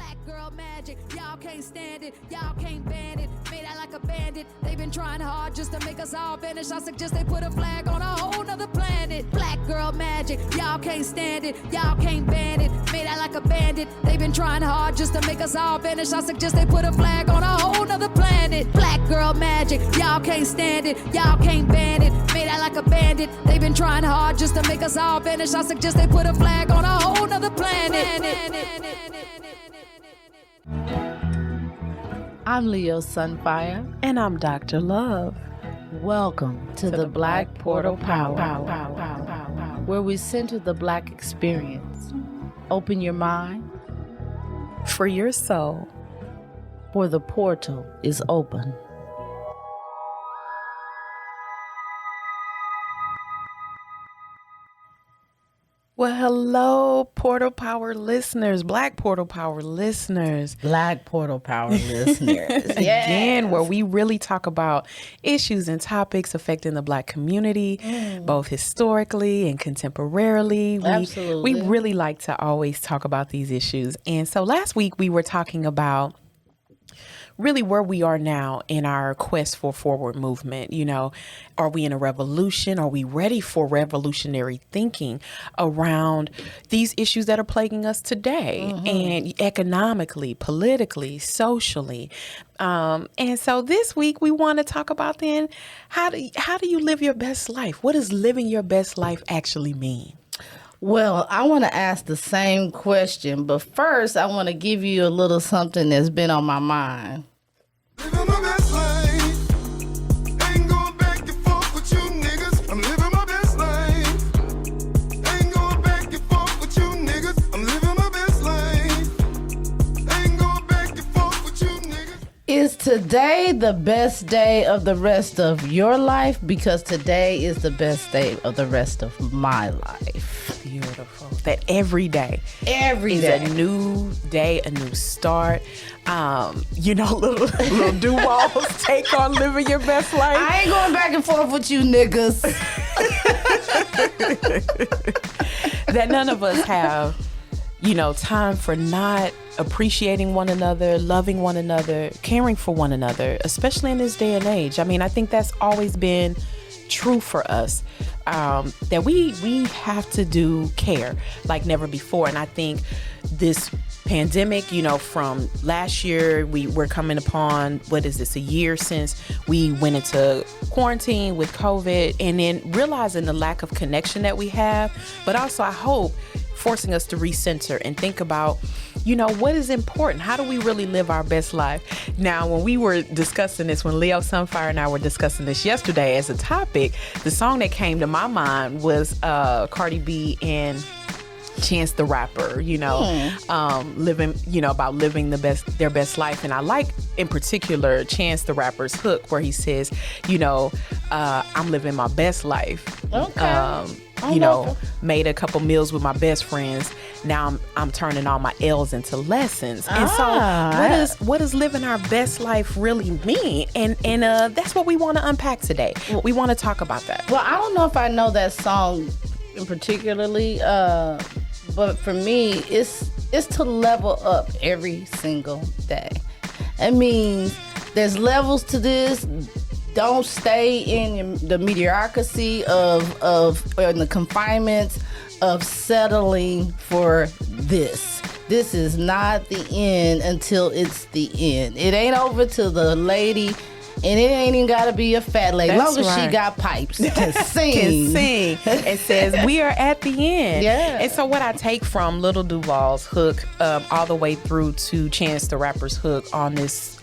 Black girl magic, y'all can't stand it, y'all can't ban it. Made out like a bandit, they've been trying hard just to make us all vanish. I suggest they put a flag on a whole nother planet. Black girl magic, y'all can't stand it, y'all can't ban it. Made out like a bandit, they've been trying hard just to make us all vanish. I suggest they put a flag on a whole nother planet. Black girl magic, y'all can't stand it, y'all can't ban it. Made out like a bandit, they've been trying hard just to make us all vanish. I suggest they put a flag on a whole nother planet. I'm Leo Sunfire. And I'm Dr. Love. Welcome to the Black Portal Power, where we center the Black experience. Open your mind, For your soul. for the portal is open. Well, hello, Portal Power listeners, Black Portal Power listeners. Black Portal Power listeners. Again, where we really talk about issues and topics affecting the Black community, both historically and contemporarily. Absolutely. We really like to always talk about these issues. And so last week we were talking about really where we are now in our quest for forward movement. You know, are we in a revolution? Are we ready for revolutionary thinking around these issues that are plaguing us today, and economically, politically, socially? And so this week we want to talk about then how do you live your best life? What does living your best life actually mean? Well, I want to ask the same question, but first I want to give you a little something that's been on my mind. Living my best life. Ain't going back and forth with you niggas. I'm living my best life. Ain't going back and forth with you niggas. I'm living my best life. Ain't going back and forth with you niggas. Is today the best day of the rest of your life? Because today is the best day of the rest of my life. Beautiful. That every day Every is a new day, a new start. You know, little Duval's take on living your best life. I ain't going back and forth with you niggas. That none of us have, you know, time for not appreciating one another, loving one another, caring for one another, especially in this day and age. I mean, I think that's always been true for us, that we have to do care like never before. And I think this pandemic, you know, from last year, we're coming upon, what is this, a year since we went into quarantine with COVID, and then realizing the lack of connection that we have, but also I hope forcing us to recenter and think about, you know, what is important? How do we really live our best life? Now, when we were discussing this, when Leo Sunfire and I were discussing this yesterday as a topic, the song that came to my mind was Cardi B and Chance the Rapper, you know, living, you know, about living their best life. And I like in particular Chance the Rapper's hook where he says, you know, I'm living my best life. Okay. You know, made a couple meals with my best friends. Now I'm turning all my L's into lessons. And so what does living our best life really mean? And that's what we want to unpack today. We want to talk about that. Well, I don't know if I know that song in particularly, but for me, it's to level up every single day. It means there's levels to this. Don't stay in the mediocrity of or in the confinements of settling for this. This is not the end until it's the end. It ain't over till the lady, and it ain't even got to be a fat lady. That's long as right. she got pipes, can sing. Can sing. It says we are at the end. Yeah. And so what I take from Little Duval's hook all the way through to Chance the Rapper's hook on this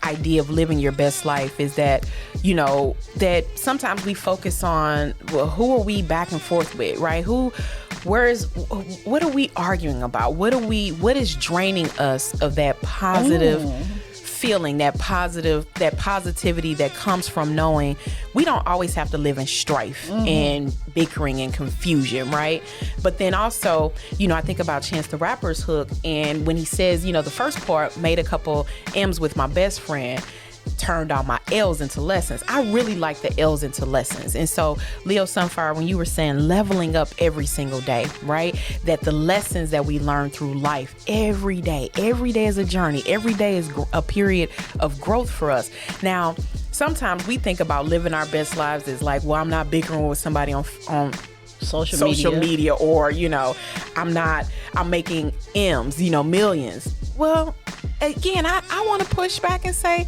idea of living your best life is that, you know, that sometimes we focus on, well, who are we back and forth with, right? What are we arguing about? What is draining us of that positive feeling, that positivity that comes from knowing we don't always have to live in strife and bickering and confusion, right? But then also, you know, I think about Chance the Rapper's hook, and when he says, you know, the first part, made a couple M's with my best friend, turned all my L's into lessons. I really like the L's into lessons. And so, Leo Sunfire, when you were saying leveling up every single day, right? That the lessons that we learn through life every day is a journey. Every day is a period of growth for us. Now, sometimes we think about living our best lives as like, well, I'm not bickering with somebody on social media, or, you know, I'm making M's, you know, millions. Well, again, I want to push back and say,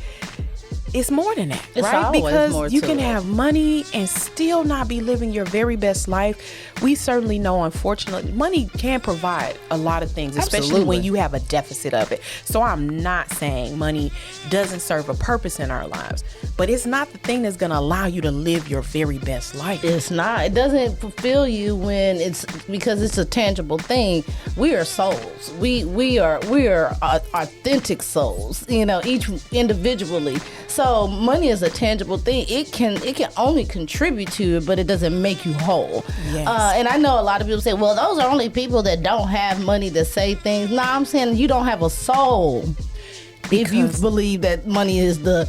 it's more than that, it's right? Because you can it. have money and still not be living your very best life. We certainly know, unfortunately, money can provide a lot of things, especially Absolutely. when you have a deficit of it. So I'm not saying money doesn't serve a purpose in our lives, but it's not the thing that's going to allow you to live your very best life. It's not. It doesn't fulfill you when it's because it's a tangible thing. We are souls. We are authentic souls. You know, each individually. So money is a tangible thing. It can only contribute to it, but it doesn't make you whole. Yes. And I know a lot of people say, well, those are only people that don't have money to say things. No, I'm saying you don't have a soul if you believe that money is the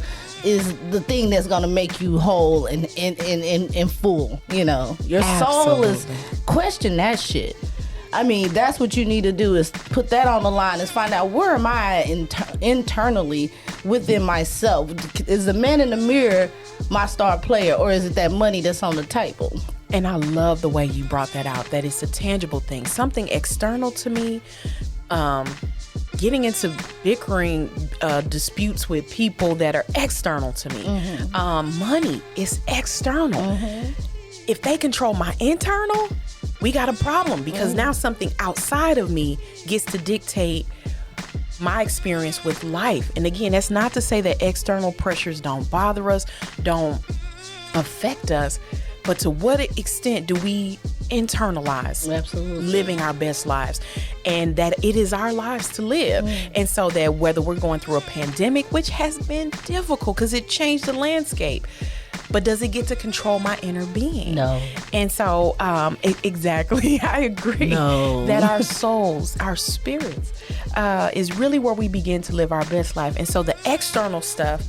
thing that's gonna make you whole and full. You know, your soul is question that shit. I mean, that's what you need to do is put that on the line, is find out where am I internally within myself. Is the man in the mirror my star player, or is it that money that's on the table? And I love the way you brought that out, that it's a tangible thing, something external to me. Getting into bickering disputes with people that are external to me. Mm-hmm. Money is external. Mm-hmm. If they control my internal, we got a problem, because now something outside of me gets to dictate my experience with life. And again, that's not to say that external pressures don't bother us, don't affect us, but to what extent do we internalize living our best lives, and that it is our lives to live. And so that whether we're going through a pandemic, which has been difficult because it changed the landscape, but does it get to control my inner being? No. And so exactly, I agree that our souls, our spirits is really where we begin to live our best life. And so the external stuff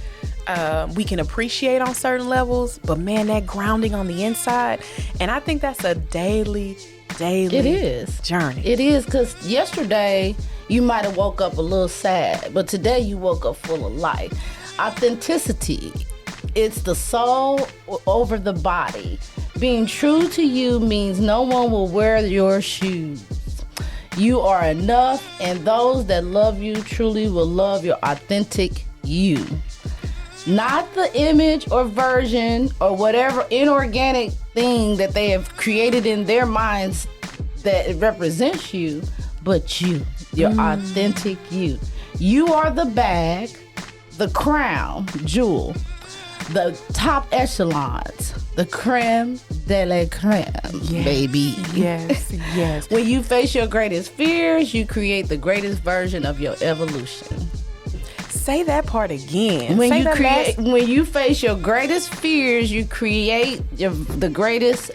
we can appreciate on certain levels, but man, that grounding on the inside, and I think that's a daily it is journey. It is, because yesterday you might have woke up a little sad, but today you woke up full of life. Authenticity, it's the soul over the body. Being true to you means no one will wear your shoes. You are enough, and those that love you truly will love your authentic you. Not the image or version or whatever inorganic thing that they have created in their minds that represents you, but you, your authentic you. You are the bag, the crown, jewel, the top echelons, the creme de la creme, baby. Yes, yes. When you face your greatest fears, you create the greatest version of your evolution. Say that part again. When you face your greatest fears, you create your greatest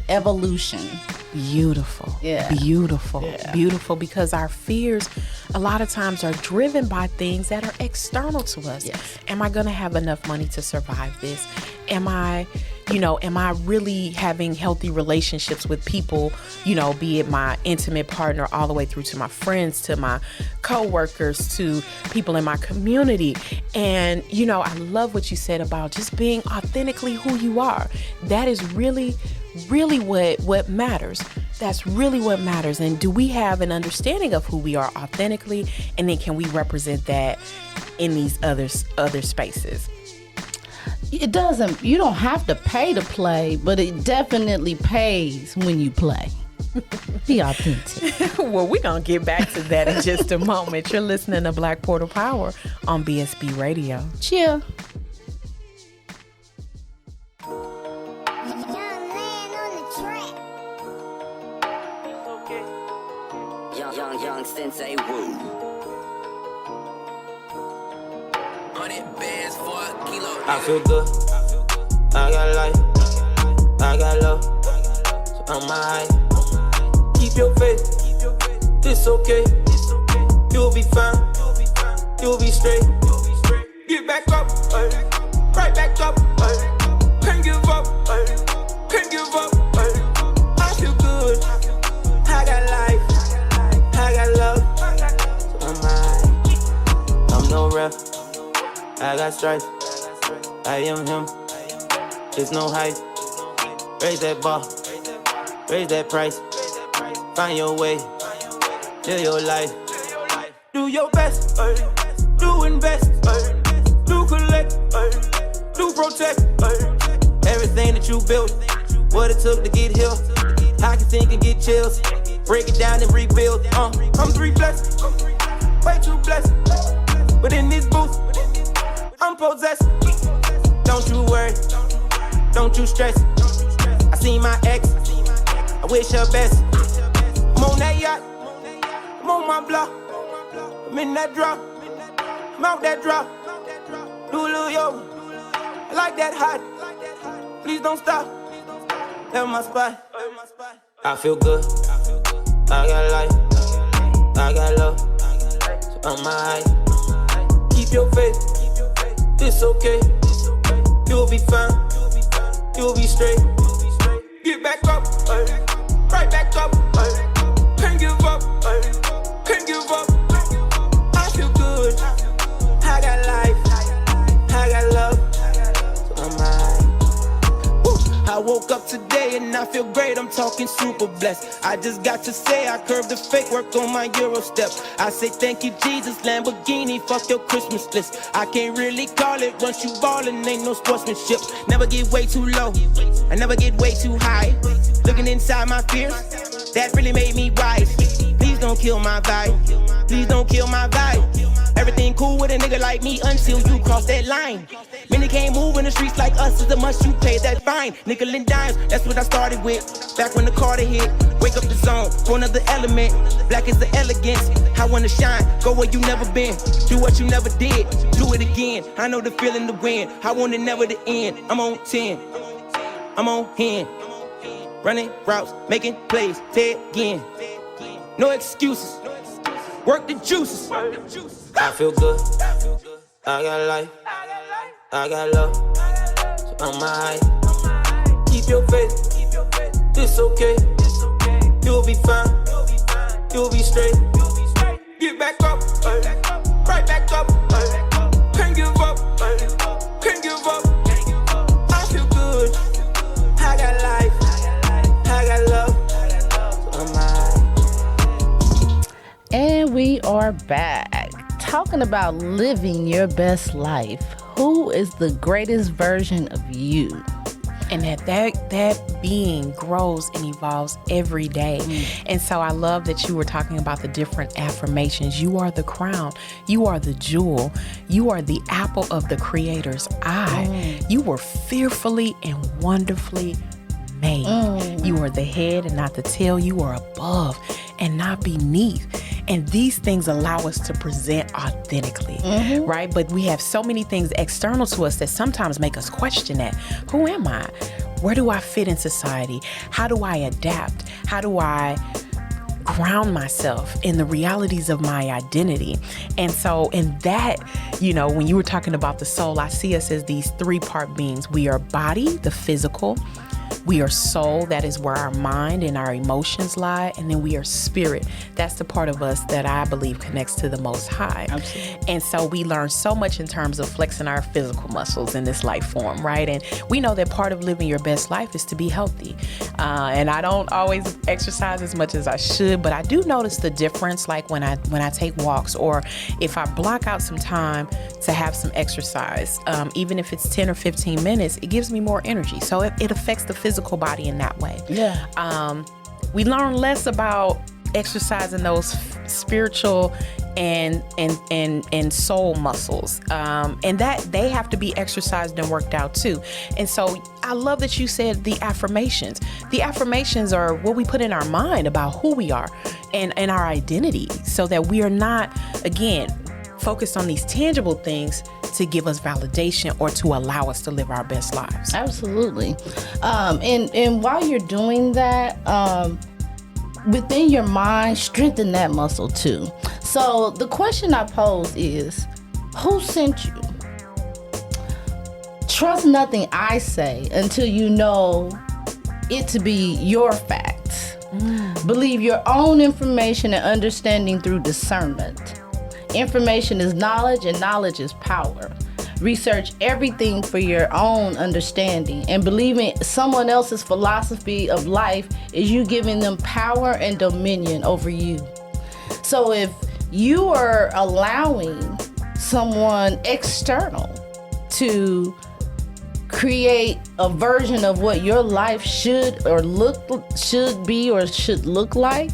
evolution. Beautiful. Yeah. Beautiful. Yeah. Beautiful, because our fears a lot of times are driven by things that are external to us. Yes. Am I going to have enough money to survive this? Am I really having healthy relationships with people, be it my intimate partner all the way through to my friends, to my coworkers, to people in my community? And, I love what you said about just being authentically who you are. That is really, really what matters. That's really what matters. And do we have an understanding of who we are authentically? And then can we represent that in these other spaces? It doesn't, you don't have to pay to play, but it definitely pays when you play. Be authentic. Well, we're going to get back to that in just a moment. You're listening to Black Portal Power on BSB Radio. Chill. Young Sensei Woo. 100 bands for a kilo. I feel good. I got life. I got love. So I'm high. Keep your faith. It's okay. You'll be fine. You'll be straight. Get back. back up, ay. Right back up, ay. Can't give up, ay. Can't give up, ay. I feel good, I got life, I got love, so I'm high. I'm no ref, I got strife, I am him, there's no hype. Raise that bar, raise that price, find your way, live your life. Do your best, do invest, do collect, do protect. Everything that you built, what it took to get here. I can think and get chills, break it down and rebuild. I'm 3 blessed, way too blessed. But in this booth, I'm possessed. Don't you worry, don't you stress. I seen my ex, I wish her best. I'm on that yacht, I'm on my block, I'm in that drop, I'm out that drop. Do a little yoga, I like that hot. Please don't stop, that's my spot. I feel good, I got life, I got love, so I'm high. Keep your faith, it's okay. You'll be fine, you'll be straight. Get back up, right back up, can't give up, can't give up. I feel good, I got life, I got love, so I'm high. I woke up today and I feel great, I'm talking super blessed. I just got to say I curved the fake, work on my Euro steps. I say thank you Jesus, Lamborghini, fuck your Christmas list. I can't really call it, once you ballin' ain't no sportsmanship. Never get way too low, I never get way too high. Looking inside my fears, that really made me wise. Please don't kill my vibe, please don't kill my vibe. Everything cool with a nigga like me until you cross that line. Many can't move in the streets like us, is the must you pay that fine. Nickel and dimes, that's what I started with. Back when the Carter hit, wake up the zone for another element. Black is the elegance, I wanna shine, go where you never been. Do what you never did, do it again. I know the feeling to win, I want it never to end. I'm on 10, I'm on hand. Running routes, making plays, say it again. No excuses, work the juices. I feel good, I got life, I got love, so I'm high. Keep your faith, it's okay. You'll be fine, you'll be straight. Get back up, right back up. Can't give up, can't give up. I feel good, I got life, I got love, so I'm high. And we are back talking about living your best life. Who is the greatest version of you? And that being grows and evolves every day. And so I love that you were talking about the different affirmations. You are the crown. You are the jewel. You are the apple of the Creator's eye. You were fearfully and wonderfully made. You are the head and not the tail. You are above and not beneath. And these things allow us to present authentically, right? But we have so many things external to us that sometimes make us question that. Who am I? Where do I fit in society? How do I adapt? How do I ground myself in the realities of my identity? And so in that, when you were talking about the soul, I see us as these 3-part beings. We are body, the physical. We are soul, that is where our mind and our emotions lie. And then we are spirit. That's the part of us that I believe connects to the Most High. Absolutely. And so we learn so much in terms of flexing our physical muscles in this life form, right? And we know that part of living your best life is to be healthy. And I don't always exercise as much as I should, but I do notice the difference, like when I take walks, or if I block out some time to have some exercise, even if it's 10 or 15 minutes, it gives me more energy. So it affects the physical body in that way. Yeah. We learn less about exercising those spiritual and soul muscles, and that they have to be exercised and worked out too. And so I love that you said the affirmations. The affirmations are what we put in our mind about who we are and our identity, so that we are not, again, focused on these tangible things to give us validation or to allow us to live our best lives. Absolutely. And while you're doing that, within your mind, strengthen that muscle too. So the question I pose is, who sent you? trust nothing I say until you know it to be your facts. Believe your own information and understanding through discernment. Information is knowledge and knowledge is power. Research everything for your own understanding, and believing someone else's philosophy of life is you giving them power and dominion over you. So if you are allowing someone external to create a version of what your life should be or should look like,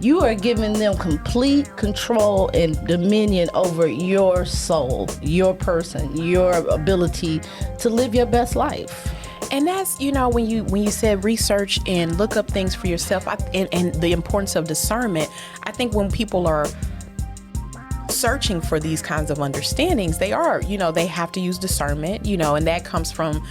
you are giving them complete control and dominion over your soul, your person, your ability to live your best life. And that's, when you said research and look up things for yourself, and the importance of discernment, I think when people are searching for these kinds of understandings, they have to use discernment, and that comes from,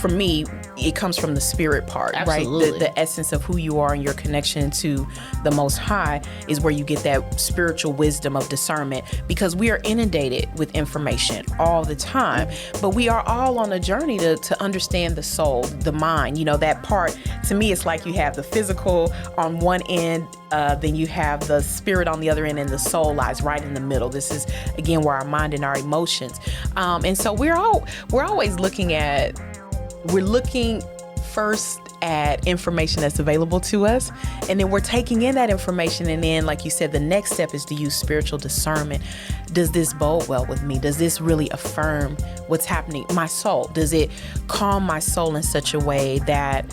for me, it comes from the spirit part, Absolutely. right? The essence of who you are and your connection to the Most High is where you get that spiritual wisdom of discernment, because we are inundated with information all the time, but we are all on a journey to understand the soul, the mind, that part. To me, it's like you have the physical on one end, then you have the spirit on the other end, and the soul lies right in the middle. This is, again, where our mind and our emotions. And so we're always looking first at information that's available to us, and then we're taking in that information, and then, like you said, the next step is to use spiritual discernment. Does this bode well with me? Does this really affirm what's happening? My soul, does it calm my soul in such a way that,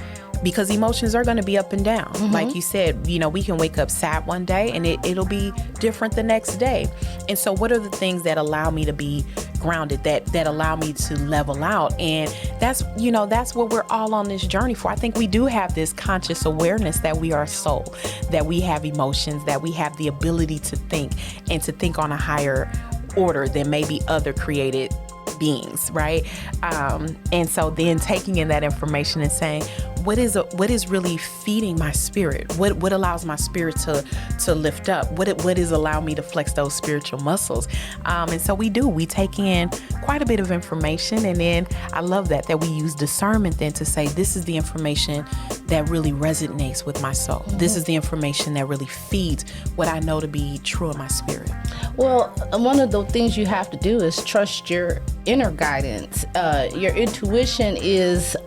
because emotions are going to be up and down. Like you said, we can wake up sad one day and it'll be different the next day. And so what are the things that allow me to be grounded, that allow me to level out? And that's what we're all on this journey for. I think we do have this conscious awareness that we are soul, that we have emotions, that we have the ability to think, and to think on a higher order than maybe other created beings, right? And so then taking in that information and saying, what is really feeding my spirit? What allows my spirit to lift up? What is allowing me to flex those spiritual muscles? And so we take in quite a bit of information, and then I love that we use discernment then to say, this is the information that really resonates with my soul. This is the information that really feeds what I know to be true in my spirit. Well, one of the things you have to do is trust your inner guidance. Your intuition is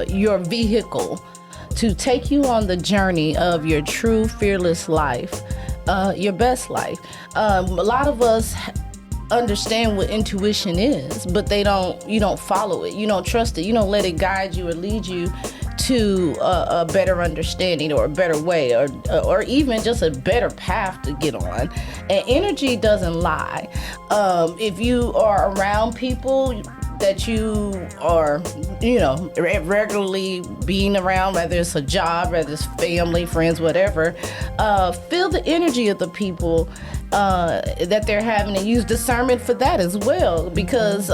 your vehicle to take you on the journey of your true fearless life, your best life. A lot of us understand what intuition is, but you don't follow it. You don't trust it. You don't let it guide you or lead you to a better understanding or a better way, or even just a better path to get on. And energy doesn't lie. If you are around people that you are, regularly being around, whether it's a job, whether it's family, friends, whatever, feel the energy of the people that they're having, and use discernment for that as well, because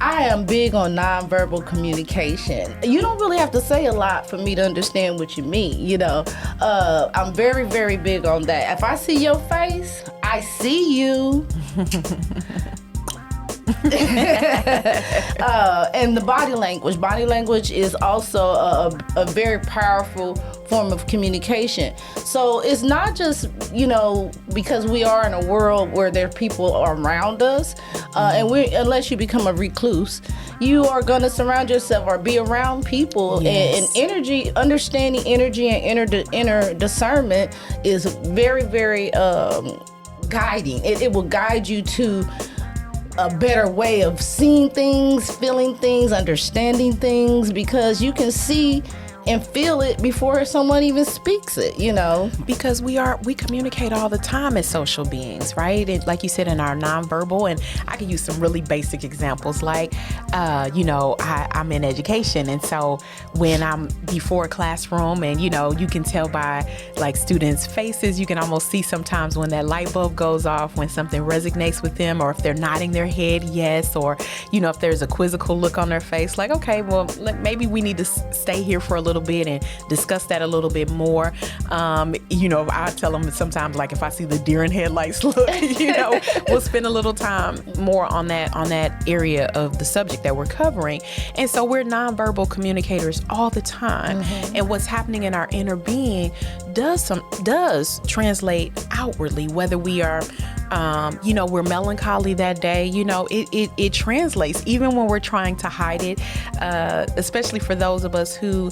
I am big on nonverbal communication. You don't really have to say a lot for me to understand what you mean, I'm very, very big on that. If I see your face, I see you. And the body language is also a very powerful form of communication. So it's not just, because we are in a world where there are people around us, and unless you become a recluse, you are going to surround yourself or be around people. Yes. And energy, understanding energy and inner discernment is very, very guiding. It will guide you to a better way of seeing things, feeling things, understanding things, because you can see and feel it before someone even speaks it, Because we communicate all the time as social beings, right? And like you said, in our nonverbal, and I can use some really basic examples, like, I'm in education, and so when I'm before a classroom, and you can tell by like students' faces, you can almost see sometimes when that light bulb goes off, when something resonates with them, or if they're nodding their head yes, or if there's a quizzical look on their face, like, okay, well, maybe we need to stay here for a little little bit and discuss that a little bit more. I tell them sometimes, like, if I see the deer in headlights look, we'll spend a little time more on that area of the subject that we're covering. And so we're nonverbal communicators all the time. And what's happening in our inner being does translate outwardly, whether we are we're melancholy that day, it translates even when we're trying to hide it, especially for those of us who,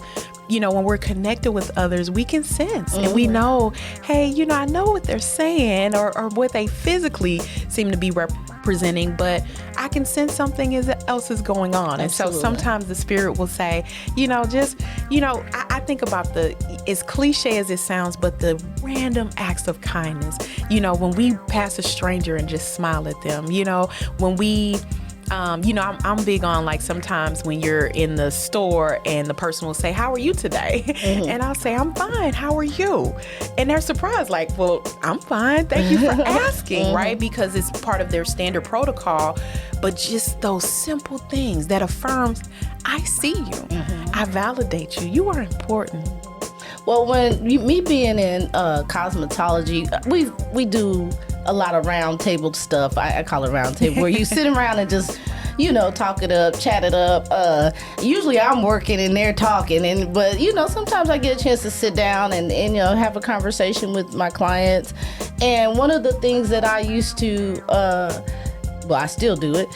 when we're connected with others, we can sense and we know, hey, I know what they're saying or what they physically seem to be representing, but I can sense something else is going on. Absolutely. And so sometimes the spirit will say, I think about as cliche as it sounds, but the random acts of kindness, when we pass a stranger and just smile at them, when we I'm big on, like, sometimes when you're in the store and the person will say, how are you today? And I'll say, I'm fine. How are you? And they're surprised, like, well, I'm fine. Thank you for asking, right? Because it's part of their standard protocol. But just those simple things that affirms, I see you. I validate you. You are important. Well, me being in cosmetology, we do a lot of round table stuff. I call it round table, where you sit around and just, talk it up, chat it up. Usually I'm working and they're talking, but sometimes I get a chance to sit down and have a conversation with my clients. And one of the things that I used to I still do it.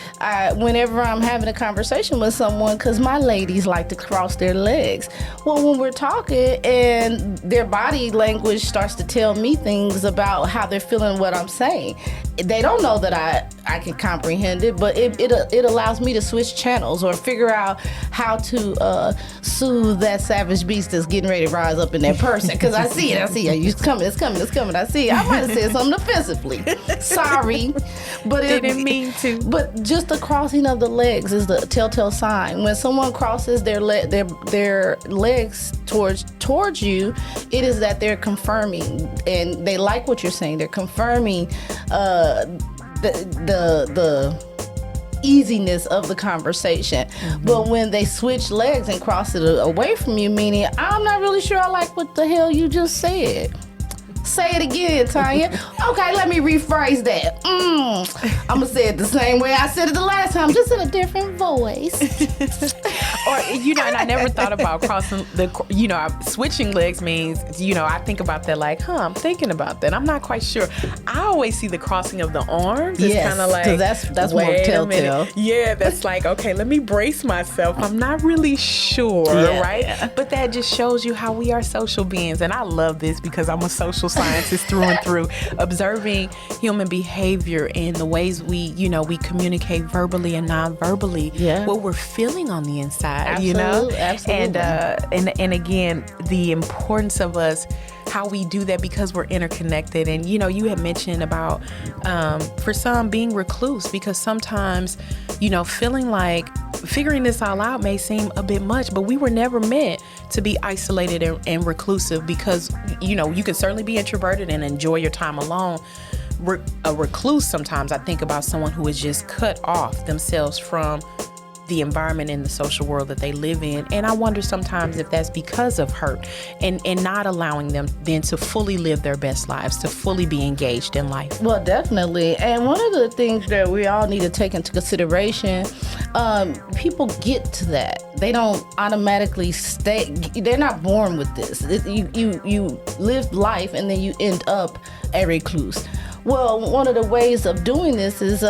Whenever I'm having a conversation with someone, because my ladies like to cross their legs. Well, when we're talking and their body language starts to tell me things about how they're feeling what I'm saying, they don't know that I can comprehend it, but it allows me to switch channels or figure out how to soothe that savage beast that's getting ready to rise up in that person. Because I see it. It's coming. I see it. I might have said something offensively. Sorry, but Didn't mean to. But just the crossing of the legs is the telltale sign. When someone crosses their legs towards you, it is that they're confirming, and they like what you're saying. They're confirming the easiness of the conversation. But when they switch legs and cross it away from you, meaning, I'm not really sure I like what the hell you just said. Say it again, Tanya. Okay, let me rephrase that. I'm going to say it the same way I said it the last time, just in a different voice. Or, and I never thought about crossing switching legs means, I think about that like, I'm thinking about that. I'm not quite sure. I always see the crossing of the arms. It's kind of like, that's more telltale. Yeah, that's like, okay, let me brace myself. I'm not really sure, right? Yeah. But that just shows you how we are social beings. And I love this because I'm a social scientist through and through, observing human behavior and the ways we communicate verbally and non-verbally, what we're feeling on the inside, Absolutely. And again, the importance of us, how we do that because we're interconnected. And, you had mentioned about, for some, being recluse, because sometimes, feeling like figuring this all out may seem a bit much, but we were never meant to be isolated and reclusive because, you can certainly be introverted and enjoy your time alone. A recluse, sometimes I think about someone who is just cut off themselves from the environment in the social world that they live in. And I wonder sometimes if that's because of hurt and not allowing them then to fully live their best lives, to fully be engaged in life. Well, definitely. And one of the things that we all need to take into consideration, people get to that. They don't automatically stay. They're not born with this. You live life and then you end up a recluse. Well, one of the ways of doing this is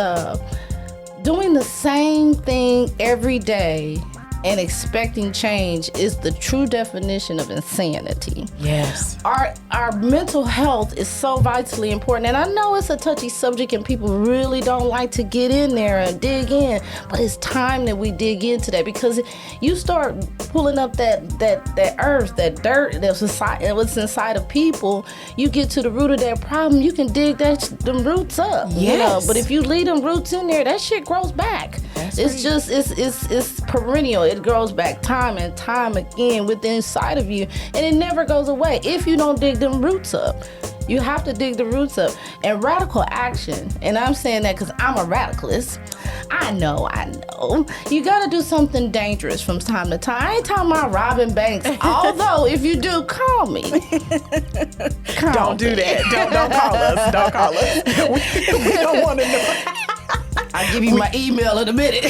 doing the same thing every day and expecting change is the true definition of insanity. Yes. Our mental health is so vitally important. And I know it's a touchy subject and people really don't like to get in there and dig in, but it's time that we dig into that, because you start pulling up that earth, that dirt, what's inside of people, you get to the root of that problem, you can dig them roots up. Yes. But if you leave them roots in there, that shit grows back. It's perennial. It grows back time and time again within inside of you, and it never goes away if you don't dig them roots up. You have to dig the roots up. And radical action, and I'm saying that because I'm a radicalist. I know. You got to do something dangerous from time to time. I ain't talking about robbing banks. Although, if you do, call me. Don't do that. Don't call us. Don't call us. We don't want to know. I'll give you my email in a minute.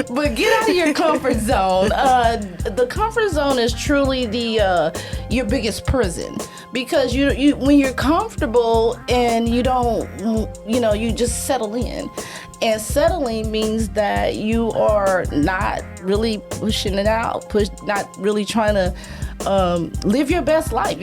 But get out of your comfort zone. The comfort zone is truly your biggest prison, because you when you're comfortable and you don't, you just settle in. And settling means that you are not really pushing it out, not really trying to live your best life.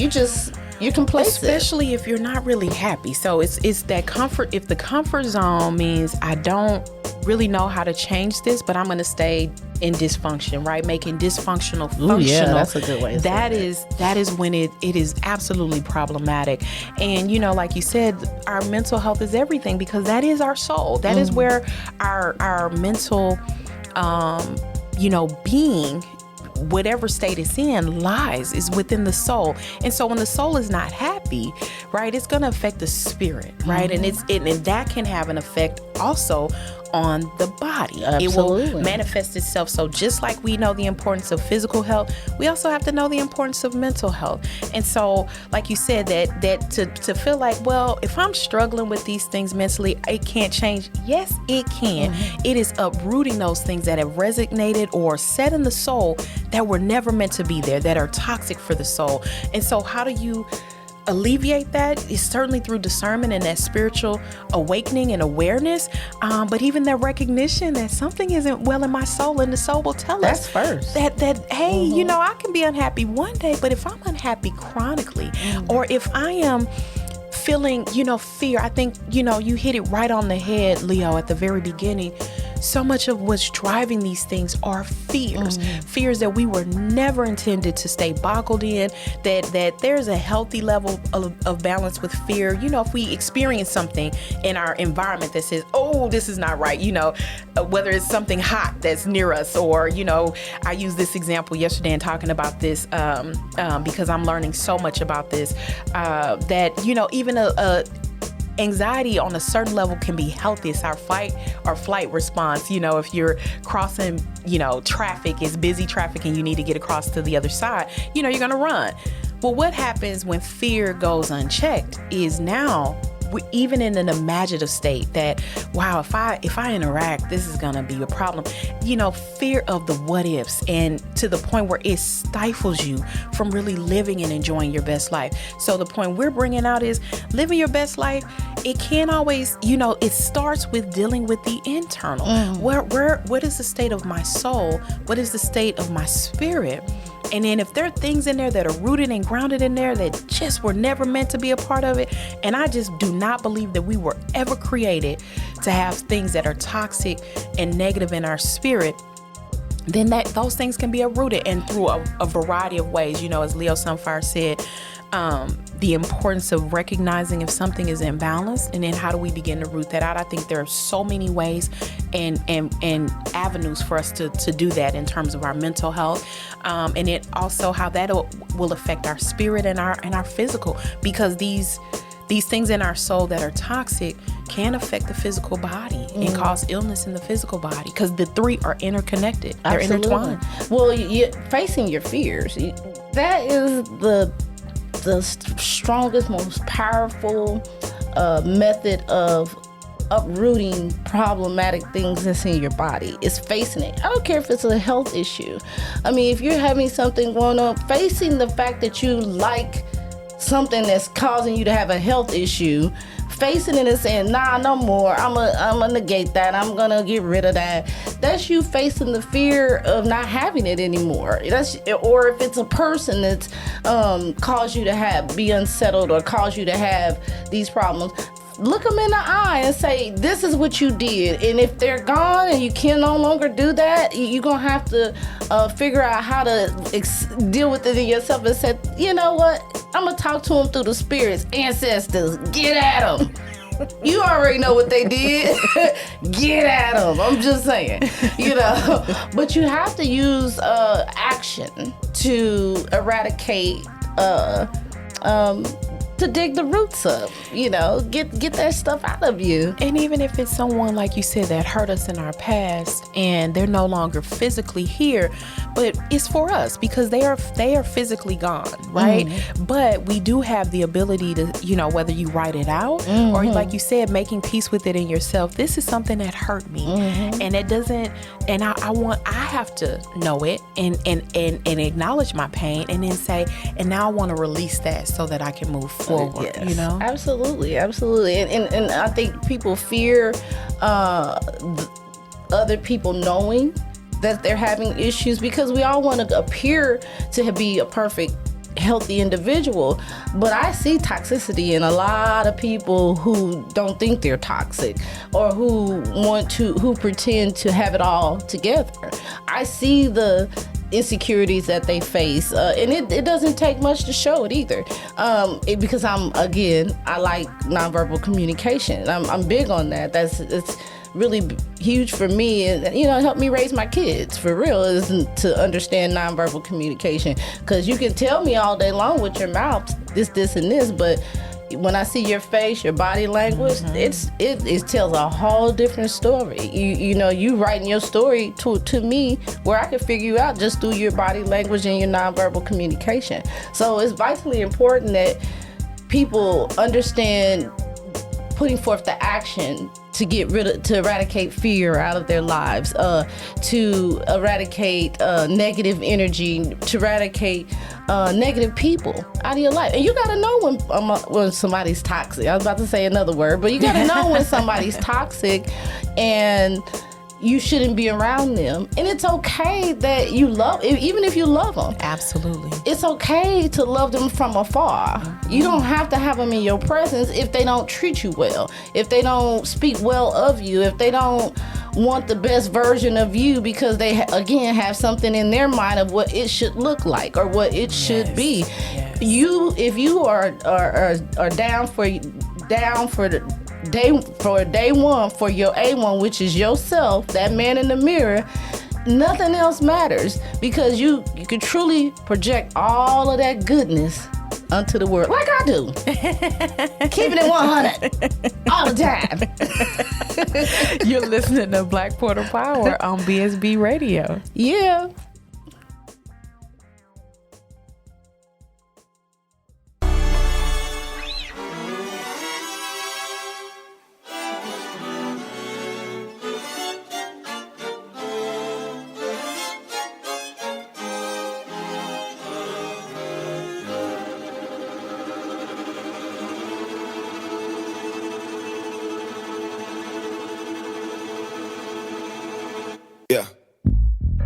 You're complacent. Especially if you're not really happy. So it's that comfort. If the comfort zone means I don't really know how to change this, but I'm going to stay in dysfunction, right? Making dysfunctional functional. Ooh, yeah, that's a good way to say that is when it is absolutely problematic. And like you said, our mental health is everything, because that is our soul. That is where our mental being, whatever state it's in, lies, is within the soul. And so when the soul is not happy, right, it's going to affect the spirit, right? And and that can have an effect also on the body. Absolutely. It will manifest itself. So just like we know the importance of physical health, we also have to know the importance of mental health. And so, like you said, that to feel like, well, if I'm struggling with these things mentally, it can't change. Yes, it can. It is uprooting those things that have resonated or set in the soul that were never meant to be there, that are toxic for the soul. And so how do you alleviate that? Is certainly through discernment and that spiritual awakening and awareness, but even that recognition that something isn't well in my soul, and the soul will tell That's us first. that hey, I can be unhappy one day, but if I'm unhappy chronically, or if I am feeling, fear, I think, you hit it right on the head, Leo, at the very beginning. So much of what's driving these things are fears. Fears that we were never intended to stay boggled in, that there's a healthy level of balance with fear. If we experience something in our environment that says, oh, this is not right, whether it's something hot that's near us, or, I used this example yesterday in talking about this because I'm learning so much about this, that, even a anxiety on a certain level can be healthy. It's our fight or flight response. If you're crossing, traffic, it's busy traffic and you need to get across to the other side, you're going to run. Well, what happens when fear goes unchecked is now we're even in an imaginative state that, wow, if I interact, this is going to be a problem. Fear of the what ifs, and to the point where it stifles you from really living and enjoying your best life. So the point we're bringing out is living your best life. It can't always, it starts with dealing with the internal. What is the state of my soul? What is the state of my spirit? And then if there are things in there that are rooted and grounded in there that just were never meant to be a part of it, and I just do not believe that we were ever created to have things that are toxic and negative in our spirit, then those things can be uprooted, and through a variety of ways. As Leo Sunfire said, the importance of recognizing if something is imbalanced, and then how do we begin to root that out. I think there are so many ways and avenues for us to do that in terms of our mental health, and it also how that will affect our spirit and our physical, because these things in our soul that are toxic can affect the physical body and cause illness in the physical body, because the three are interconnected. They're intertwined. Well, facing your fears, that is the strongest, most powerful method of uprooting problematic things that's in your body. Is facing it. I don't care if it's a health issue. I mean, if you're having something going on, facing the fact that you like something that's causing you to have a health issue, facing it and saying, nah, no more, I'm gonna negate that, I'm gonna get rid of that. That's you facing the fear of not having it anymore. Or if it's a person that's caused you to be unsettled or caused you to have these problems, look them in the eye and say, this is what you did. And if they're gone and you can no longer do that, you're going to have to figure out how to deal with it in yourself and say, you know what? I'm going to talk to them through the spirits. Ancestors, get at them. You already know what they did. Get at them. I'm just saying, But you have to use action to eradicate to dig the roots up, get that stuff out of you. And even if it's someone, like you said, that hurt us in our past and they're no longer physically here, but it's for us because they are physically gone, right? Mm-hmm. But we do have the ability to, whether you write it out mm-hmm. or like you said, making peace with it in yourself. This is something that hurt me mm-hmm. and it doesn't, and I have to know it and acknowledge my pain and then say, and now I want to release that so that I can move forward, yes. Absolutely. And I think people fear other people knowing that they're having issues because we all want to appear to be a perfect, healthy individual. But I see toxicity in a lot of people who don't think they're toxic or who pretend to have it all together. I see the insecurities that they face and it doesn't take much to show it either because I like nonverbal communication. I'm big on that. It's really huge for me, and it helped me raise my kids for real, is to understand nonverbal communication, because you can tell me all day long with your mouth this and this, but when I see your face, your body language, mm-hmm. it tells a whole different story. You writing your story to me where I can figure you out just through your body language and your nonverbal communication. So it's vitally important that people understand putting forth the action to eradicate fear out of their lives, to eradicate negative energy, to eradicate negative people out of your life. And you gotta know when somebody's toxic. I was about to say another word, but you gotta know when somebody's toxic and you shouldn't be around them. And it's okay that you love, even if you love them. Absolutely. It's okay to love them from afar. Mm-hmm. You don't have to have them in your presence if they don't treat you well, if they don't speak well of you, if they don't want the best version of you because they, again, have something in their mind of what it should look like or what it should be. Yes. If you are down for day one for your A1, which is yourself, that man in the mirror, nothing else matters, because you can truly project all of that goodness unto the world, like I do. Keeping it 100 all the time. You're listening to Black Portal Power on BSB Radio. Yeah.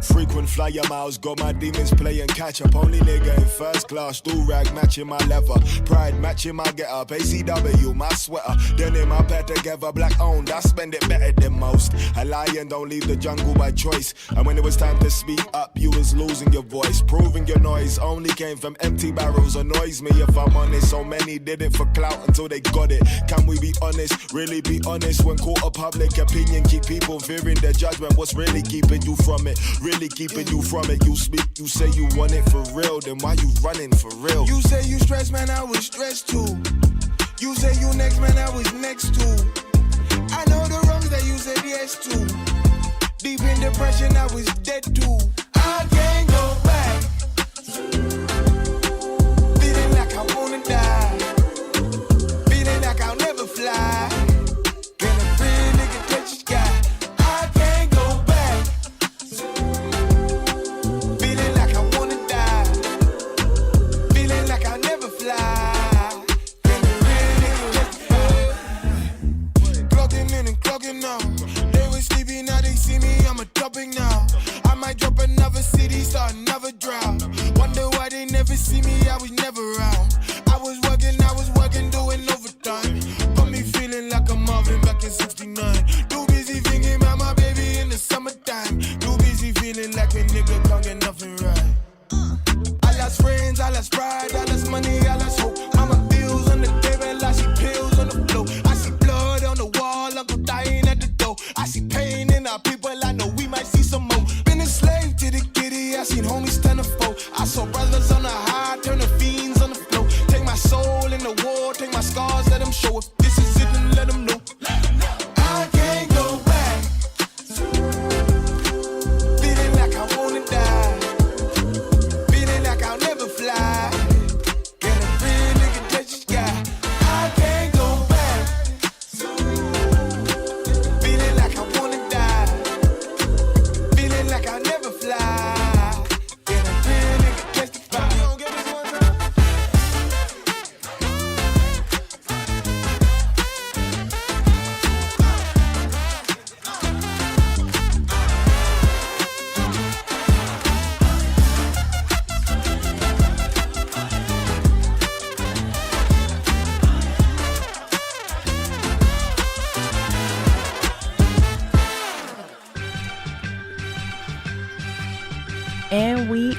Frequent flyer miles, got my demons playing catch up. Only nigga in first class, do rag matching my leather. Pride matching my get up. ACW, my sweater. Denim my pair together, black owned. I spend it better than most. I lie and don't leave the jungle by choice. And when it was time to speak up, you was losing your voice. Proving your noise only came from empty barrels. Annoys me if I'm honest. So many did it for clout until they got it. Can we be honest? Really be honest? When caught up public opinion, keep people fearing their judgment. What's really keeping you from it? Really keeping you from it. You speak, you say you want it for real, then why you running for real? You say you stressed, man, I was stressed too. You say you next, man, I was next too. I know the wrongs that you said yes to. Deep in depression, I was dead too. I can't go back. Feeling like I wanna die. Feeling like I'll never fly. Can a real nigga touch the sky? I can't go back. Feeling like I wanna die. Feeling like I'll never fly. Can a real nigga touch the sky? Clocking in and clocking out. They were sleeping, now they see me, I'm a topic now. I might drop another city, start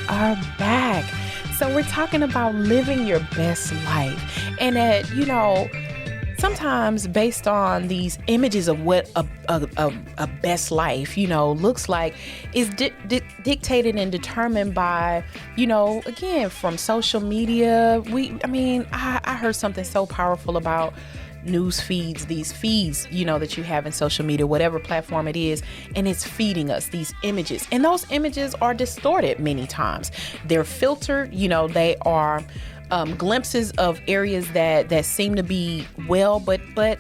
are back. So we're talking about living your best life. And that, sometimes based on these images of what a best life, looks like, is dictated and determined by, again, from social media. I heard something so powerful about news feeds, these feeds, that you have in social media, whatever platform it is, and it's feeding us these images. And those images are distorted many times. They're filtered, they are glimpses of areas that seem to be well, but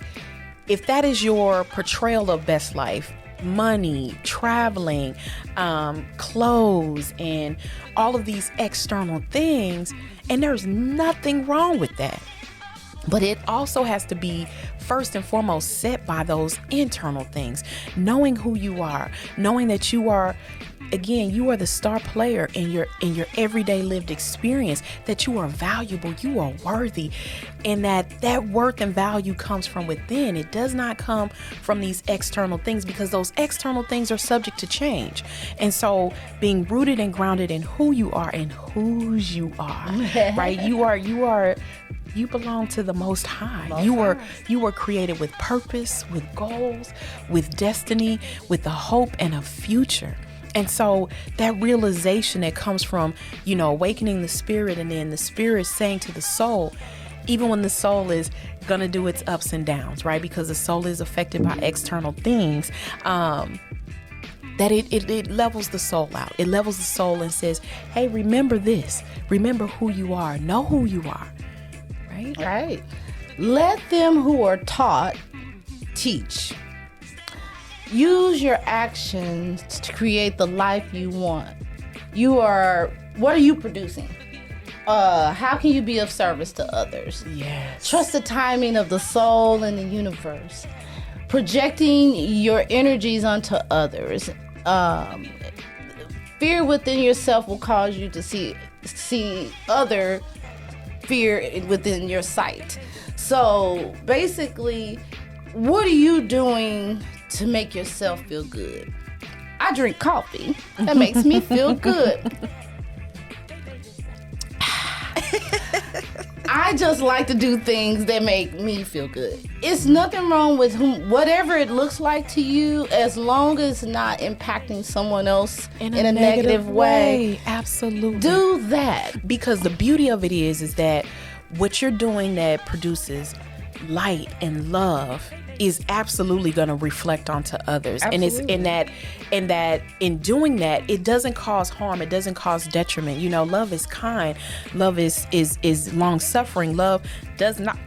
if that is your portrayal of best life, money, traveling, clothes, and all of these external things, and there's nothing wrong with that. But it also has to be first and foremost set by those internal things, knowing who you are, knowing that you are the star player in your everyday lived experience, that you are valuable, you are worthy, and that worth and value comes from within. It does not come from these external things, because those external things are subject to change. And so being rooted and grounded in who you are and whose you are, right? You belong to the Most High. You were created with purpose, with goals, with destiny, with a hope and a future. And so that realization that comes from, awakening the spirit, and then the spirit saying to the soul, even when the soul is going to do its ups and downs, right? Because the soul is affected by external things, that it levels the soul out. It levels the soul and says, hey, remember this. Remember who you are. Know who you are. Right. Let them who are taught teach. Use your actions to create the life you want. What are you producing? How can you be of service to others? Yes. Trust the timing of the soul and the universe. Projecting your energies onto others. Fear within yourself will cause you to see other fear within your sight. So basically, what are you doing to make yourself feel good? I drink coffee. That makes me feel good. I just like to do things that make me feel good. It's nothing wrong with whatever it looks like to you, as long as it's not impacting someone else in a negative way. Absolutely. Do that. Because the beauty of it is that what you're doing that produces light and love is absolutely going to reflect onto others. Absolutely. And it's in doing that, it doesn't cause harm, it doesn't cause detriment. Love is kind, love is long suffering, love does not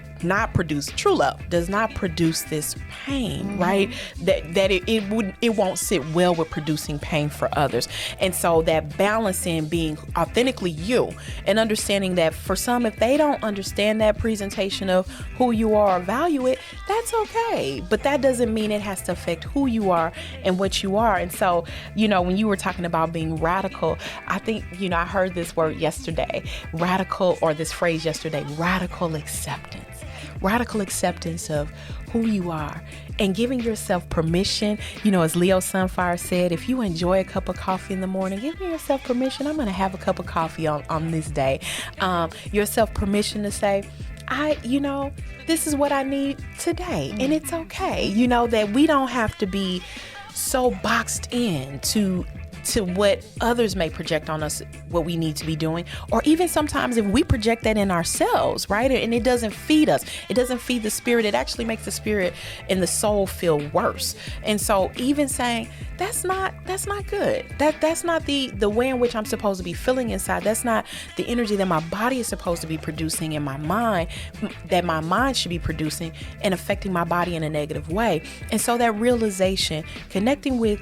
produce, true love does not produce this pain, right? That it won't sit well with producing pain for others. And so that balancing being authentically you, and understanding that for some, if they don't understand that presentation of who you are or value it, that's okay. But that doesn't mean it has to affect who you are and what you are. And so, when you were talking about being radical, I think, I heard this word yesterday, radical, or this phrase yesterday, radical acceptance. Radical acceptance of who you are, and giving yourself permission. As Leo Sunfire said, if you enjoy a cup of coffee in the morning, give yourself permission. I'm going to have a cup of coffee on this day. Yourself permission to say, this is what I need today. And it's okay. That we don't have to be so boxed in to what others may project on us, what we need to be doing, or even sometimes if we project that in ourselves, right? And it doesn't feed us. It doesn't feed the spirit. It actually makes the spirit and the soul feel worse. And so even saying, that's not good. That's not the way in which I'm supposed to be feeling inside. That's not the energy that my body is supposed to be producing in my mind, that my mind should be producing and affecting my body in a negative way. And so that realization, connecting with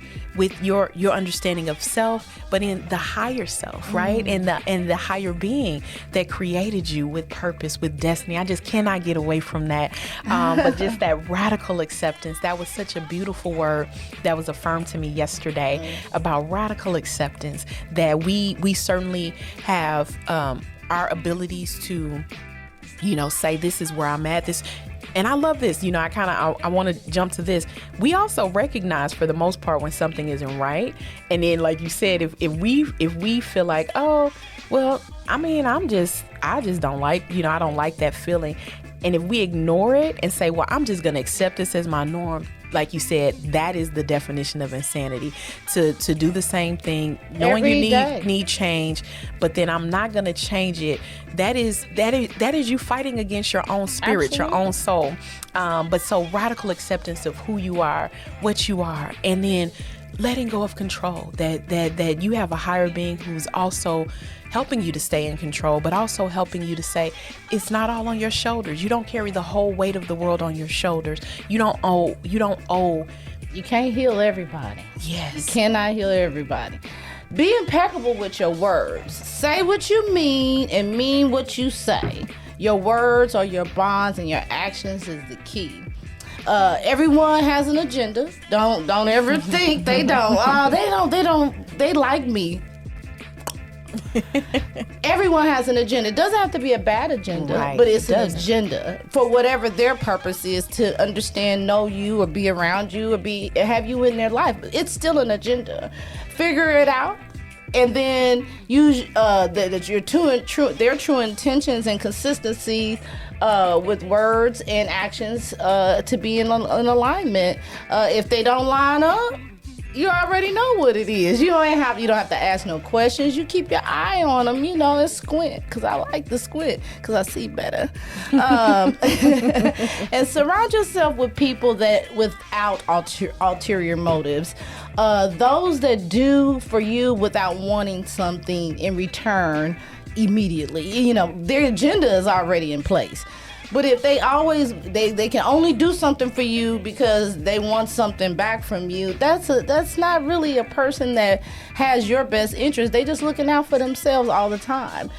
your understanding of self, but in the higher self, right? And the higher being that created you with purpose, with destiny. I just cannot get away from that. But just that radical acceptance, that was such a beautiful word that was affirmed to me yesterday about radical acceptance, that we certainly have our abilities to, say, this is where I'm at. and I love this, I want to jump to this. We also recognize for the most part when something isn't right. And then, like you said, if we feel like, oh, well, I just don't like, I don't like that feeling. And if we ignore it and say, well, I'm just going to accept this as my norm, like you said, that is the definition of insanity. To do the same thing, knowing Every you day. need change, but then I'm not going to change it. That is you fighting against your own spirit, Absolutely. your own soul. But so radical acceptance of who you are, what you are, and then letting go of control, that you have a higher being who's also helping you to stay in control, but also helping you to say it's not all on your shoulders. You don't carry the whole weight of the world on your shoulders. You don't owe. You can't heal everybody. Yes. You cannot heal everybody. Be impeccable with your words. Say what you mean and mean what you say. Your words or your bonds and your actions is the key. Everyone has an agenda. Don't ever think they don't. They like me. Everyone has an agenda. It doesn't have to be a bad agenda, Right, but it's it an doesn't. agenda for whatever their purpose is, to understand, know you, or be around you, or have you in their life. But it's still an agenda. Figure it out, and then use their true intentions and consistency with words and actions to be in alignment. If they don't line up, you already know what it is. You don't have to ask no questions. You keep your eye on them, and squint, because I like to squint because I see better. And surround yourself with people that without ulterior motives. Those that do for you without wanting something in return immediately. Their agenda is already in place. But if they can only do something for you because they want something back from you, that's not really a person that has your best interest. They just looking out for themselves all the time.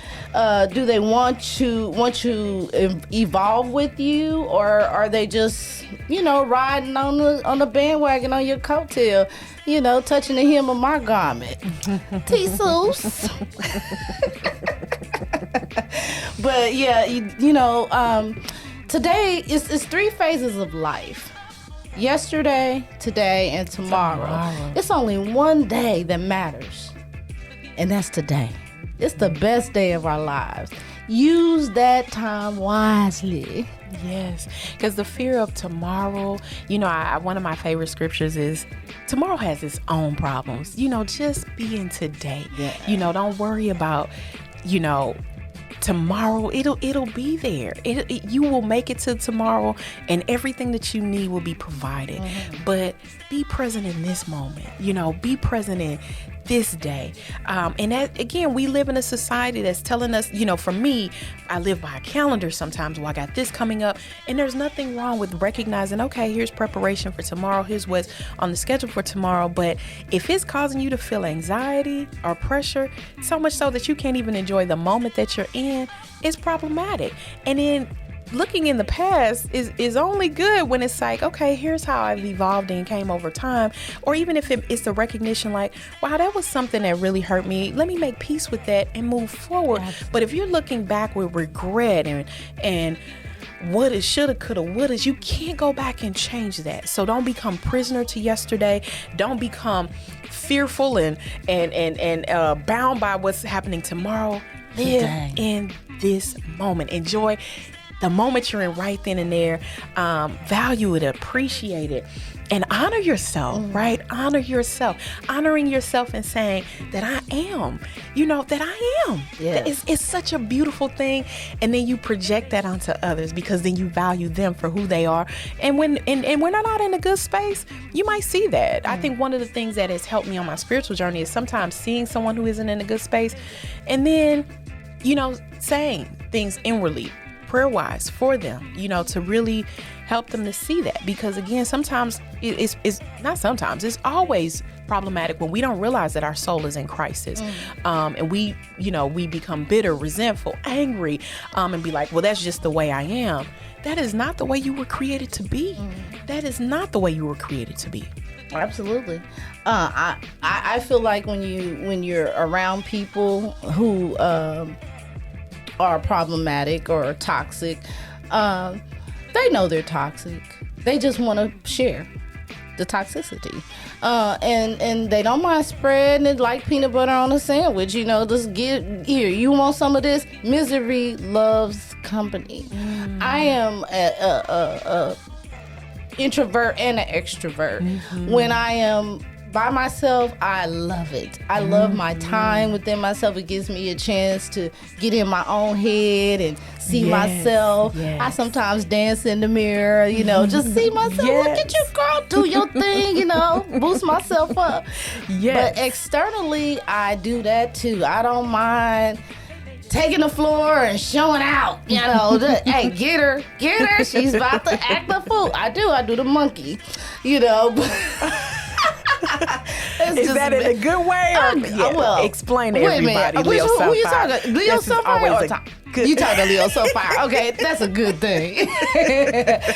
Do they want to evolve with you, or are they just riding on the bandwagon on your coattail, touching the hem of my garment? Jesus. But yeah, today it's 3 phases of life: yesterday, today, and tomorrow. It's only one day that matters, and that's today. It's the best day of our lives. Use that time wisely. Yes, because the fear of tomorrow, one of my favorite scriptures is tomorrow has its own problems. Just be in today. Yeah. Don't worry about, tomorrow. It'll be there. You will make it to tomorrow, and everything that you need will be provided. Mm-hmm. But be present in this moment. Be present in this day. And that, again, we live in a society that's telling us, for me, I live by a calendar sometimes. Well, I got this coming up, and there's nothing wrong with recognizing, okay, here's preparation for tomorrow. Here's what's on the schedule for tomorrow. But if it's causing you to feel anxiety or pressure, so much so that you can't even enjoy the moment that you're in, it's problematic. And then looking in the past is only good when it's like, okay, here's how I've evolved and came over time. Or even if it's the recognition like, wow, that was something that really hurt me. Let me make peace with that and move forward. Absolutely. But if you're looking back with regret and what it shoulda, coulda, woulda, you can't go back and change that. So don't become prisoner to yesterday. Don't become fearful and bound by what's happening tomorrow. Live Today. in this moment. Enjoy the moment you're in right then and there. Value it, appreciate it, and honor yourself, right? Honor yourself. Honoring yourself and saying that I am, that I am. Yes. It's such a beautiful thing. And then you project that onto others because then you value them for who they are. And when they're not in a good space, you might see that. I think one of the things that has helped me on my spiritual journey is sometimes seeing someone who isn't in a good space and then, saying things inwardly, prayer-wise for them, to really help them to see that. Because again, sometimes it's always problematic when we don't realize that our soul is in crisis. And we become bitter, resentful, angry, and be like, well, that's just the way I am. That is not the way you were created to be. That is not the way you were created to be. Absolutely. I feel like when you're around people who are problematic or toxic, they know they're toxic. They just want to share the toxicity. And they don't mind spreading it like peanut butter on a sandwich. You know, just get here. You want some of this? Misery loves company. I am a introvert and an extrovert. When I am by myself, I love it. I love my time within myself. It gives me a chance to get in my own head and see myself. I sometimes dance in the mirror, you know, just see myself. Look at you, girl, do your thing, you know, boost myself up. But externally, I do that too. I don't mind taking the floor and showing out, you know. Hey, get her. She's about to act a fool. I do the monkey, you know. Is that in a good way? Or, well, explain to everybody. Leo Sunfire. Who you talking? Leo Sunfire or Tom? You talking to Leo Sunfire? Okay, that's a good thing.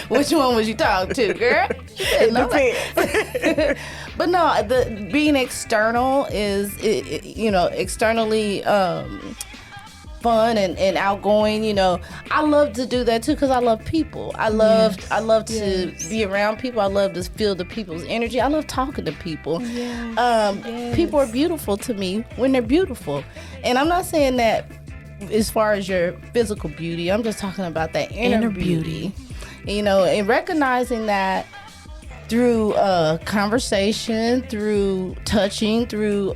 Which one was you talking to, girl? It depends. But no, the being external is, you know, externally fun and outgoing. You know, I love to do that too because I love people. I love to be around people. I love to feel the people's energy. I love talking to people. People are beautiful to me when they're beautiful, and I'm not saying that as far as your physical beauty. I'm just talking about that inner beauty. You know, and recognizing that through conversation, through touching, through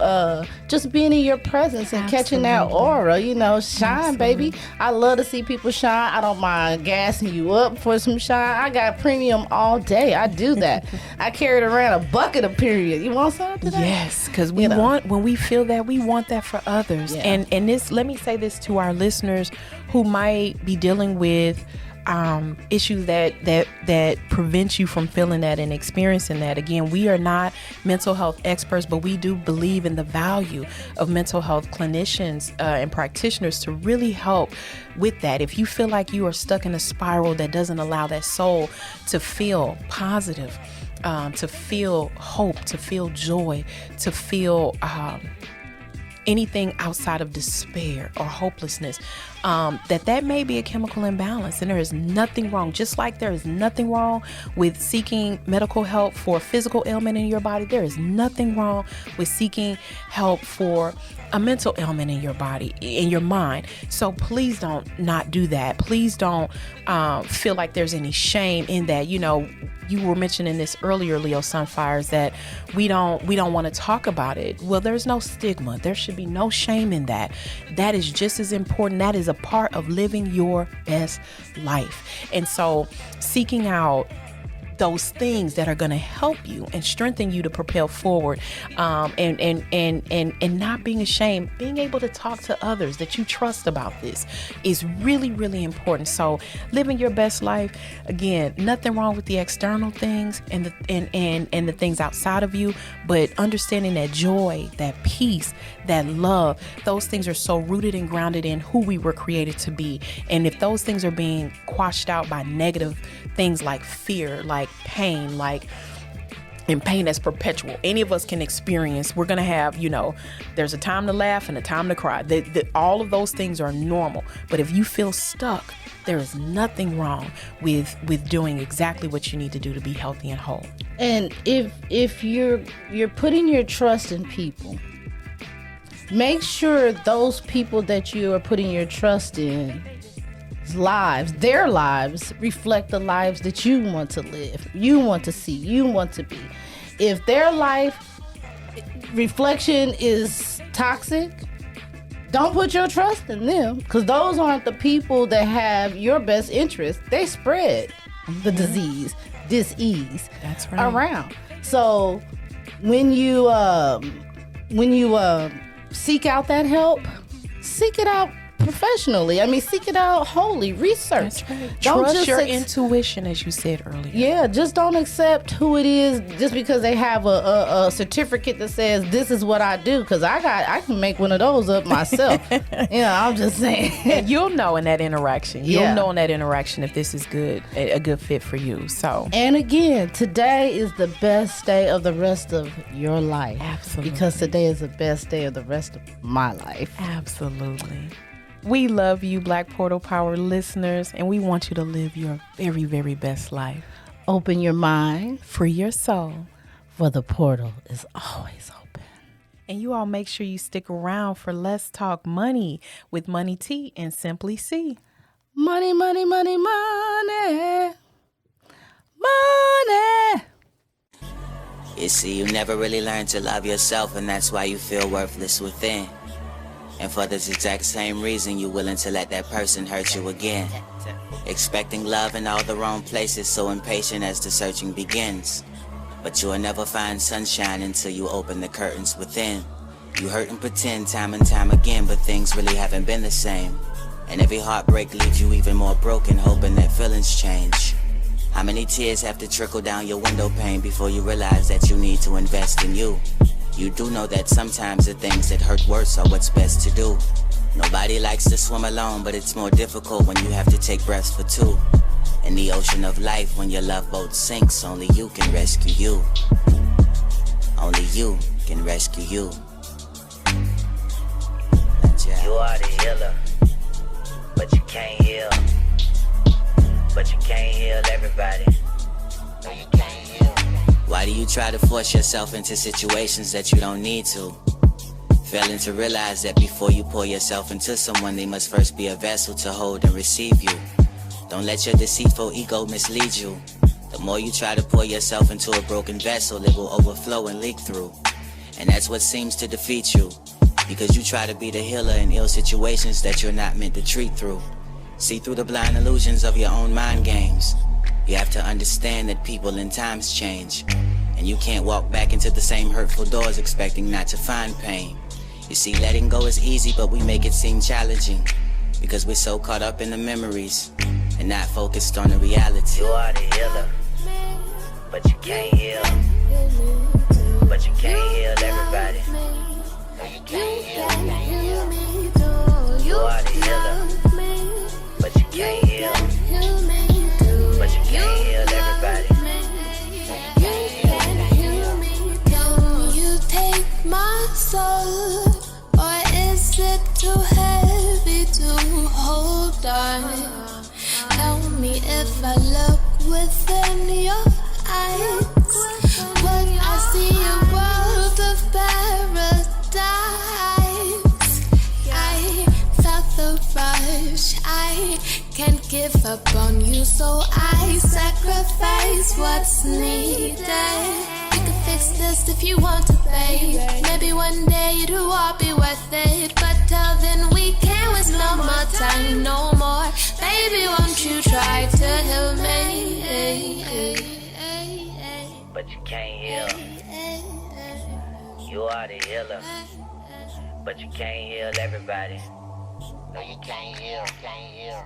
just being in your presence and catching that aura, you know, shine, baby. I love to see people shine. I don't mind gassing you up for some shine. I got premium all day. I do that. I carried around a bucket of period. You want some today? Yes, because we want, when we feel that, we want that for others. And this, let me say this to our listeners who might be dealing with issues that prevent you from feeling that and experiencing that. Again, we are not mental health experts, but we do believe in the value of mental health clinicians and practitioners to really help with that. If you feel like you are stuck in a spiral that doesn't allow that soul to feel positive, to feel hope, to feel joy, to feel anything outside of despair or hopelessness, that may be a chemical imbalance. And there is nothing wrong, just like there is nothing wrong with seeking medical help for a physical ailment in your body, there is nothing wrong with seeking help for a mental ailment in your body, in your mind. So please don't not do that. Please don't feel like there's any shame in that. You know, you were mentioning this earlier, Leo Sunfires, that we don't want to talk about it. Well, there's no stigma. There should be no shame in that. That is just as important. That is a part of living your best life. And so seeking out those things that are going to help you and strengthen you to propel forward, and not being ashamed, being able to talk to others that you trust about this is really, really important. So living your best life, again, nothing wrong with the external things and the things outside of you, but understanding that joy, that peace, that love, those things are so rooted and grounded in who we were created to be. And if those things are being quashed out by negative things like fear, like pain, and pain that's perpetual, any of us can experience. We're going to have, you know, there's a time to laugh and a time to cry. All of those things are normal. But if you feel stuck, there is nothing wrong with doing exactly what you need to do to be healthy and whole. And if you're putting your trust in people, make sure those people that you are putting your trust in their lives reflect the lives that you want to live, you want to see, you want to be. If their life reflection is toxic, don't put your trust in them, because those aren't the people that have your best interest. They spread the disease That's right. around. So when you seek out that help, seek it out professionally. I mean, seek it out wholly. Research. That's right. Don't Trust just your intuition, as you said earlier. Yeah, just don't accept who it is just because they have a certificate that says this is what I do. Because I can make one of those up myself. I'm just saying. And you'll know in that interaction. You'll know in that interaction if this is a good fit for you. So. And again, today is the best day of the rest of your life. Absolutely. Because today is the best day of the rest of my life. Absolutely. We love you, Black Portal Power listeners, and we want you to live your very, very best life. Open your mind, Free your soul. for the portal is always open. And you all make sure you stick around for Let's Talk Money with Money T and Simply C. Money, money, money, money. Money. You see, you never really learn to love yourself, and that's why you feel worthless within. And for this exact same reason, you're willing to let that person hurt you again. Expecting love in all the wrong places, so impatient as the searching begins. But you'll never find sunshine until you open the curtains within. You hurt and pretend time and time again, but things really haven't been the same. And every heartbreak leaves you even more broken, hoping that feelings change. How many tears have to trickle down your window pane before you realize that you need to invest in you? You do know that sometimes the things that hurt worse are what's best to do. Nobody likes to swim alone, but it's more difficult when you have to take breaths for two. In the ocean of life, when your love boat sinks, only you can rescue you. Only you can rescue you. You are the healer, but you can't heal. But you can't heal everybody. No, you can't heal. Why do you try to force yourself into situations that you don't need to? Failing to realize that before you pour yourself into someone, they must first be a vessel to hold and receive you. Don't let your deceitful ego mislead you. The more you try to pour yourself into a broken vessel, it will overflow and leak through. And that's what seems to defeat you, because you try to be the healer in ill situations that you're not meant to treat through. See through the blind illusions of your own mind games. You have to understand that people and times change, and you can't walk back into the same hurtful doors expecting not to find pain. You see, letting go is easy, but we make it seem challenging, because we're so caught up in the memories and not focused on the reality. You are the healer, but you can't heal. But you can't heal everybody. No, you can't heal. You are the healer, but you can't heal. But you can't heal everybody. Can you take my soul, or is it too heavy to hold on? Tell me if I look within your eyes, would I see a world of paradise? I felt the rush, I can't give up on you, so I sacrifice what's needed. We can fix this if you want to, babe. Maybe one day it'll all be worth it, but till then we can't waste no more time, no more. Baby, won't you try to heal me? But you can't heal. You are the healer, but you can't heal everybody. No, you can't heal, can't heal.